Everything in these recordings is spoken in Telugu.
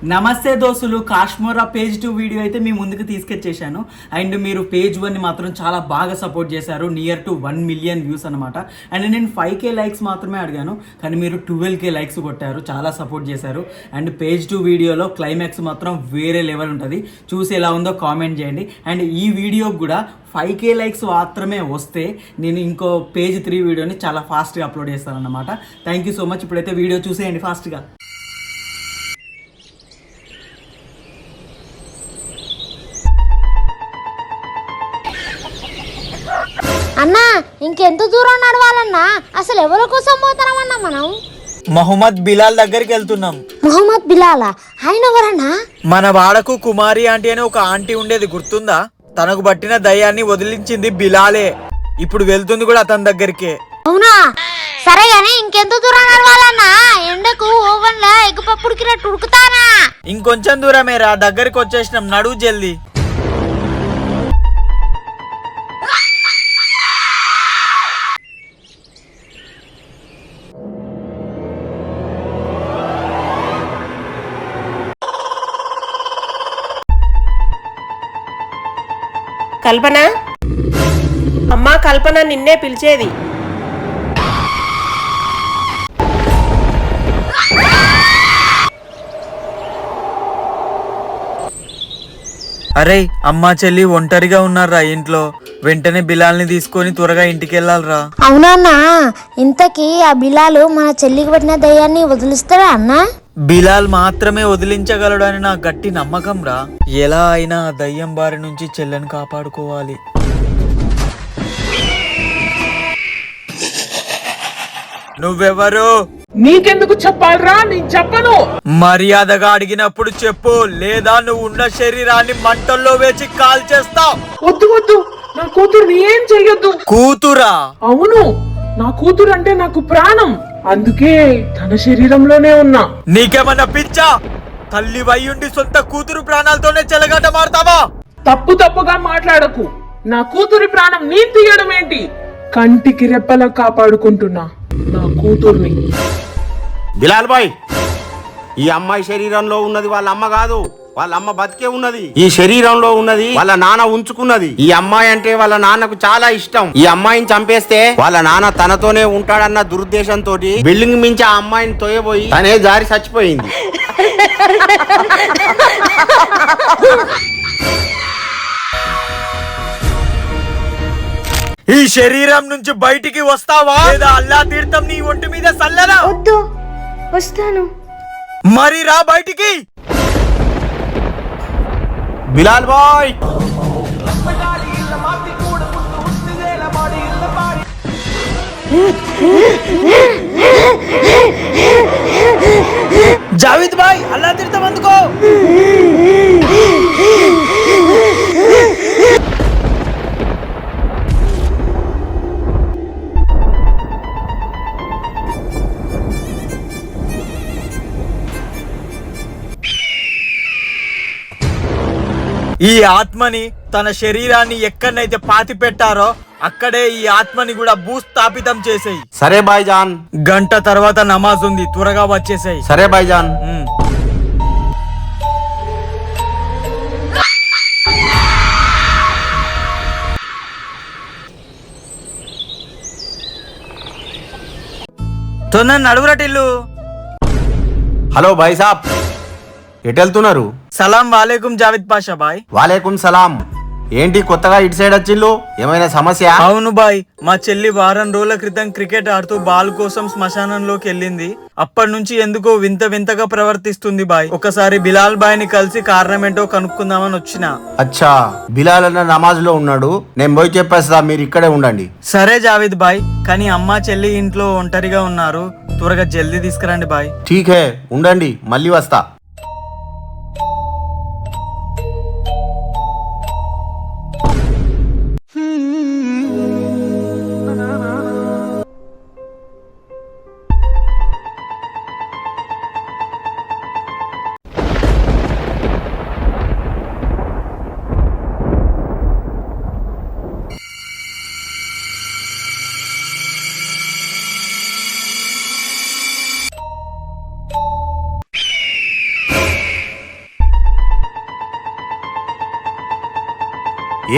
నమస్తే దోస్తులు, కాశ్మోరా పేజ్ 2 వీడియో అయితే మీ ముందుకు తీసుకొచ్చేసాను. అండ్ మీరు పేజ్ 1 మాత్రం చాలా బాగా సపోర్ట్ చేశారు, నియర్ టు 1 మిలియన్ వ్యూస్ అనమాట. అండ్ నేను 5K లైక్స్ మాత్రమే అడిగాను, కానీ మీరు 12K లైక్స్ కొట్టారు, చాలా సపోర్ట్ చేశారు. అండ్ పేజ్ 2 వీడియోలో క్లైమాక్స్ మాత్రం వేరే లెవెల్ ఉంటుంది, చూసి ఎలా ఉందో కామెంట్ చేయండి. అండ్ ఈ వీడియోకి కూడా 5K లైక్స్ మాత్రమే వస్తే నేను ఇంకో పేజ్ 3 వీడియోని చాలా ఫాస్ట్గా అప్లోడ్ చేస్తాను అన్నమాట. Thank you so much. ఇప్పుడైతే వీడియో చూసేయండి ఫాస్ట్గా. అన్నా ఇంకెంత దూరం నడవాలన్నా? అసలు ఎవరి కోసం పోతామన్నా మనం? మహమ్మద్ బిలాల్ దగ్గరికి వెళ్తున్నాం. మొహమ్మద్ బిలాలా? ఆయన ఎవరన్నా? మన వాడకు కుమారి ఆంటీ అని ఒక ఆంటీ ఉండేది, గుర్తుందా? తనకు పట్టిన దయ్యాన్ని వదిలించింది బిలాలే. ఇప్పుడు వెళ్తుంది కూడా అతని దగ్గరికే. అవునా? సరే గానీ ఇంకెంత దూరం నడవాలన్నా? ఎండకు ఓవెన్ లా ఎగ్గుపప్పుడికినట్టు ఉడుకుతానా? ఇంకొంచెం దూరమేరా, దగ్గరికి వచ్చేసినాం, నడువు జల్దీ. కల్పన, అమ్మా కల్పన నిన్నే పిలిచేది. అరే అమ్మా చెల్లి ఒంటరిగా ఉన్నారా ఇంట్లో? వెంటనే బిలాల్ని తీసుకొని త్వరగా ఇంటికి వెళ్ళాలరా. అవునన్నా, ఇంతకీ ఆ బిలాలు మన చెల్లికి పట్టిన దయ్యాన్ని వదిలిస్తారా అన్నా? బిలాల్ మాత్రమే వదిలించగలడు అని నా గట్టి నమ్మకం రా. ఎలా అయినా ఆ దయ్యం బారి నుంచి చెల్లెని కాపాడుకోవాలి. నువ్వెవరు? నీకెందుకు చెప్పాలరా? నేను చెప్పను. మర్యాదగా అడిగినప్పుడు చెప్పు, లేదా నువ్వు ఉన్న శరీరాన్ని మంటల్లో వేచి కాల్ చేస్తావు. వద్దు వద్దు, నా కూతురు ఏం చెయ్యొద్దు. కూతురా? అవును, నా కూతురు అంటే నాకు ప్రాణం, అందుకే తన శరీరంలోనే ఉన్నా. నీకేమన్నా పిచ్చా? తల్లి వయ్యుండి సొంత కూతురు ప్రాణాలతోనే చెలగాట మారుతావా? తప్పుగా మాట్లాడకు. నా కూతురి ప్రాణం నీ తీయడం ఏంటి? కంటికి రెప్పలా కాపాడుకుంటున్నా నా కూతుర్ని. బిలాల్ బాయ్, ఈ అమ్మాయి శరీరంలో ఉన్నది వాళ్ళ అమ్మ కాదు, వాళ్ళ అమ్మ బతికే ఉన్నది. ఈ శరీరంలో ఉన్నది వాళ్ళ నాన్న ఉంచుకున్నది. ఈ అమ్మాయి అంటే వాళ్ళ నాన్నకు చాలా ఇష్టం. ఈ అమ్మాయిని చంపేస్తే వాళ్ళ నాన్న తనతోనే ఉంటాడన్న దురుద్దేశంతో బిల్డింగ్ మించి ఆ అమ్మాయిని తోయబోయి తనే జారి చచ్చిపోయింది. ఈ శరీరం నుంచి బయటికి వస్తావా, లేదా అల్లా తీర్థం నీ ఒంటి మీద సల్లరా? వద్దు, వస్తాను. మరి రా బయటికి. బిలాల్ బాయ్, జావేద్ బాయ్, అల్లా తీర్థం అందుకో. ఈ ఆత్మని తన శరీరాన్ని ఎక్కడనైతే పాతి పెట్టారో అక్కడే ఈ ఆత్మని కూడా భూస్థాపితం చేసేయి. సరే బాయ్ జాన్. గంట తర్వాత నమాజ్ ఉంది, త్వరగా వచ్చేసేయి. సరే బాయ్ జాన్. తొందర నడువురటిల్లు. హలో బాయ్ సాబ్, ఎటు వెళ్తున్నారు? సలాం వాలేకుం జావేద్ పాషా బాయ్. వాలేకుం సలాం. ఏంటి కొత్తగా ఇటు సైడ్ వచ్చిల్లు? ఏమైనా సమస్య? అవును బాయ్, మా చెల్లి వారం రోజుల క్రితం క్రికెట్ ఆడుతూ బాల్ కోసం శ్మశానంలోకి వెళ్ళింది. అప్పటి నుంచి ఎందుకో వింతగా ప్రవర్తిస్తుంది బాయ్. ఒకసారి బిలాల్ బాయ్ ని కలిసి కారణం ఏంటో కనుక్కుందామని వచ్చిన. అచ్చా, బిలాల్ అన్న నమాజ్ లో ఉన్నాడు, నేను పోయి చెప్పేస్తా, మీరు ఇక్కడే ఉండండి. సరే జావేద్ బాయ్, కానీ అమ్మ చెల్లి ఇంట్లో ఒంటరిగా ఉన్నారు, త్వరగా జల్దీ తీసుకురండి బాయ్. ఠీక్ హే, ఉండండి, మళ్ళీ వస్తా.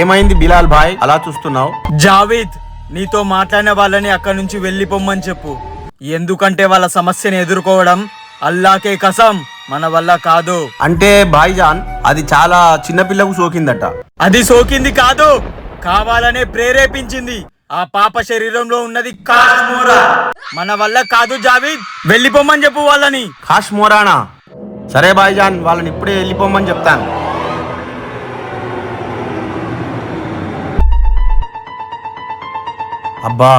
ఏమైంది బిలాల్ భాయ్ అలా చూస్తున్నావు? జావేద్, నీతో మాట్లాడిన వాళ్ళని అక్కడి నుంచి వెళ్ళిపోమ్మని చెప్పు. ఎందుకంటే వాళ్ళ సమస్యను ఎదుర్కోవడం అల్లాకే కసం మన వల్ల కాదు. అంటే భాయ్జాన్ అది చాలా చిన్నపిల్లకు సోకిందట. అది సోకింది కాదు, కావాలనే ప్రేరేపించింది. ఆ పాప శరీరంలో ఉన్నది కాశ్మోరా. మన వల్ల కాదు జావేద్, వెళ్ళిపోమ్మని చెప్పు వాళ్ళని. కాశ్మోరానా? సరే భాయ్జాన్, వాళ్ళని ఇప్పుడే వెళ్ళిపోమని చెప్తాను. అబ్బా,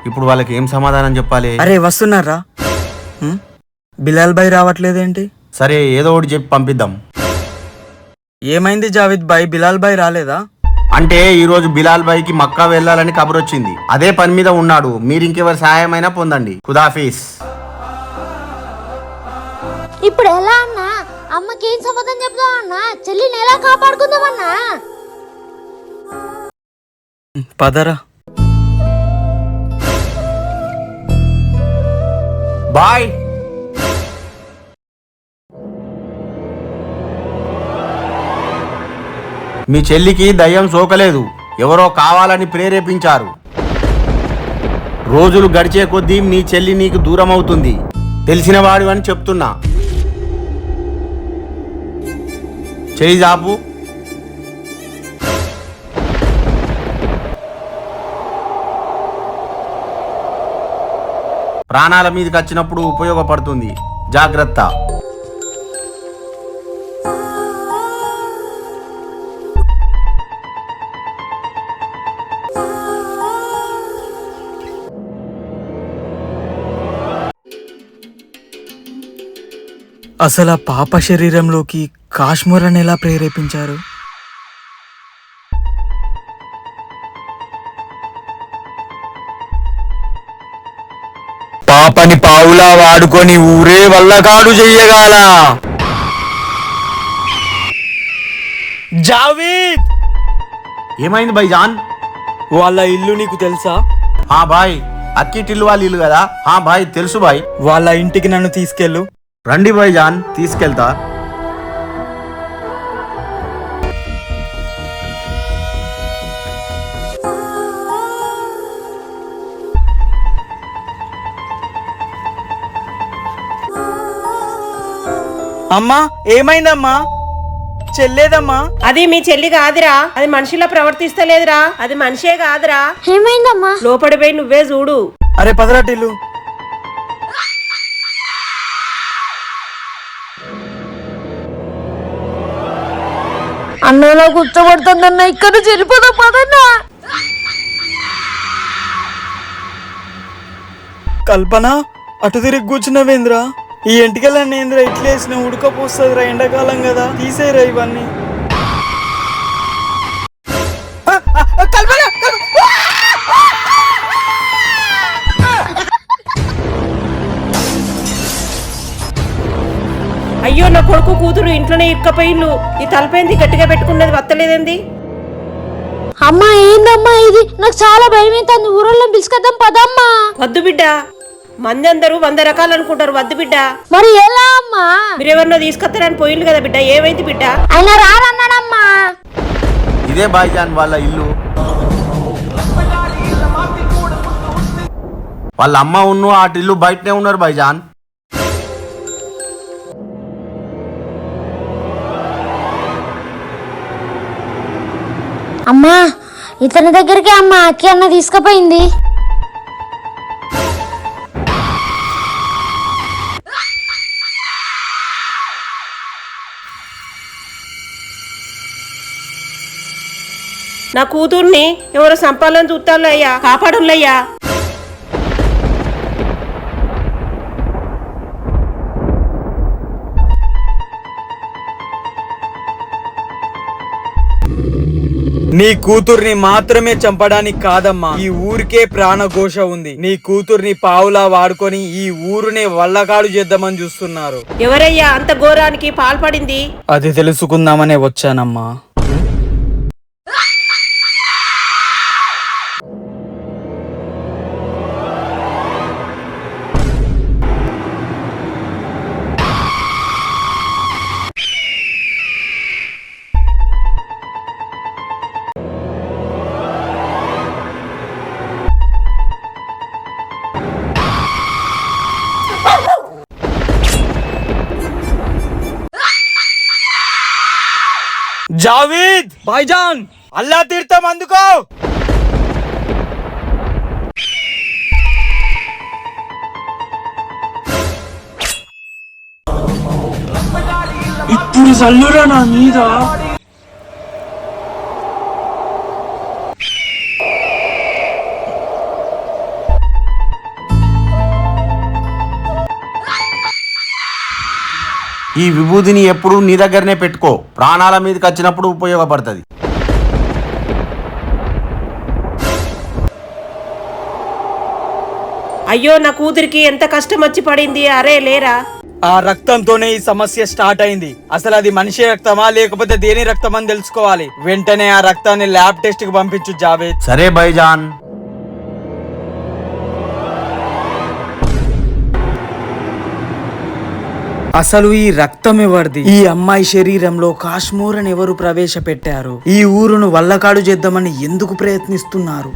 ఇప్పుడు వాళ్ళకి ఏం సమాధానం చెప్పాలి? అరే వస్తున్నారా? బిలాల్ భాయ్ రావట్లేదేంటి? సరే ఏదో ఒకటి చెప్పి పంపిద్దాం. ఏమైంది జావేద్ భాయ్, బిలాల్ భాయ్ రాలేదా? అంటే ఈ రోజు బిలాల్ భాయ్కి మక్కా వెళ్ళాలని కబురొచ్చింది. అదే పని మీద ఉన్నాడు. మీరు ఇంకెవరి సహాయమైనా పొందండి. ఖుదాఫీస్. ఇప్పుడు ఎలా అన్నా? అమ్మకి ఏం సమాధానం చెప్దాం అన్నా? చెల్లిని ఎలా కాపాడుకుందామన్నా? పదరా. బాయ్. మీ చెల్లికి దయ్యం సోకలేదు, ఎవరో కావాలని ప్రేరేపించారు. రోజులు గడిచే కొద్దీ మీ చెల్లి నీకు దూరం అవుతుంది. తెలిసిన వాడు అని చెప్తున్నా. చేయి జాపు. ప్రాణాల మీదకి వచ్చినప్పుడు ఉపయోగపడుతుంది. జాగ్రత్త. అసలు ఆ పాప శరీరంలోకి కాశ్మీరాన్ని ఎలా ప్రేరేపించారు? పాపని పావులా వాడుకొని ఊరే వల్లకాడు చెయ్యగాల. జావేద్, ఏమైంది భాయ్జాన్? వాళ్ళ ఇల్లు నీకు తెలుసా? హా భాయ్, అక్కిటిల్లు వాళ్ళ ఇల్లు కదా. హా భాయ్, తెలుసు భాయ్. వాళ్ళ ఇంటికి నన్ను తీసుకెళ్ళు. రండి భాయ్జాన్, తీసుకెళ్తా. అమ్మా, ఏమైందమ్మా? చెల్లేదమ్మా. అది మీ చెల్లి కాదురా, అది మనిషిలా ప్రవర్తిస్తలేదురా, అది మనిషే కాదురా. ఏమైందమ్మా? లోపడిపోయి నువ్వే చూడు. అరే పదరాటిల్లు. అన్నలో కూర్చోబడుతుందన్న, ఇక్కడ చెల్లిపోదాం పదన్నా. కల్పన, అటు తిరిగి కూర్చున్నవేంద్రా? ఈ ఎంటికలన్నీ ఏంద్రా ఇట్లేసిన? ఉడకపోస్తుందిరా, ఎండాకాలం కదా. తీసేరా ఇవన్నీ. అయ్యో, నా కొడుకు కూతురు ఇంట్లోనే ఇరుక్కపోయిల్లు. ఈ తలపైంది గట్టిగా పెట్టుకున్నది వత్తలేదండి. అమ్మా, ఏందమ్మా ఇది? నాకు చాలా భయం అవుతుంది. ఊరల్లో పిలుచుకొద్దాం పదమ్మా. వద్దు బిడ్డ, మంది అందరూ 100 రకాలు అనుకుంటారు. వద్దు బిడ్డ. మరి ఎలా అమ్మా? మీరెవరినో తీసుకొస్తారని పోయిండు కదా బిడ్డ. ఏమైంది బిడ్డ? ఆయన రారన్నాడమ్మా. ఇదే భాయ్జాన్ వాళ్ళ ఇల్లు. వాళ్ళ అమ్మ ఉన్ను ఆ ఇల్లు బయటనే ఉన్నారు భాయ్జాన్. అమ్మా, ఇతని దగ్గరికి అమ్మ అక్కి అన్న తీసుకుపోయింది. నా కూతుర్ని ఎవరో సంపాలని చూస్తాను అయ్యా, కాపాడులయ్యా. నీ కూతుర్ని మాత్రమే చంపడానికి కాదమ్మా, ఈ ఊరికే ప్రాణఘోష ఉంది. నీ కూతుర్ని పావులా వాడుకొని ఈ ఊరునే వల్లకాడు చేద్దామని చూస్తున్నారు. ఎవరయ్యా అంత ఘోరానికి పాల్పడింది? అది తెలుసుకుందామనే వచ్చానమ్మా. జావీద్ భాయిజాన్ అల్లా తీర్థం అందుకో. ఇప్పుడు చల్లురా నా మీద. ఈ విభూతిని ఎప్పుడు నీ దగ్గరనే పెట్టుకో, ప్రాణాల మీదకి వచ్చినప్పుడు ఉపయోగపడుతుంది. అయ్యో నా కూతురికి ఎంత కష్టం వచ్చి పడింది. అరే లేరా. ఆ రక్తంతోనే ఈ సమస్య స్టార్ట్ అయింది. అసలు అది మనిషి రక్తమా లేకపోతే దేని రక్తం అని తెలుసుకోవాలి. వెంటనే ఆ రక్తాన్ని ల్యాబ్ టెస్ట్ కి పంపించు జావేద్. సరే భాయిజాన్. అసలు ఈ రక్తం ఎవరిది? ఈ అమ్మాయి శరీరంలో కాశ్మీర్ అని ఎవరు ప్రవేశపెట్టారు? ఈ ఊరును వల్లకాడు చేద్దామని ఎందుకు ప్రయత్నిస్తున్నారు?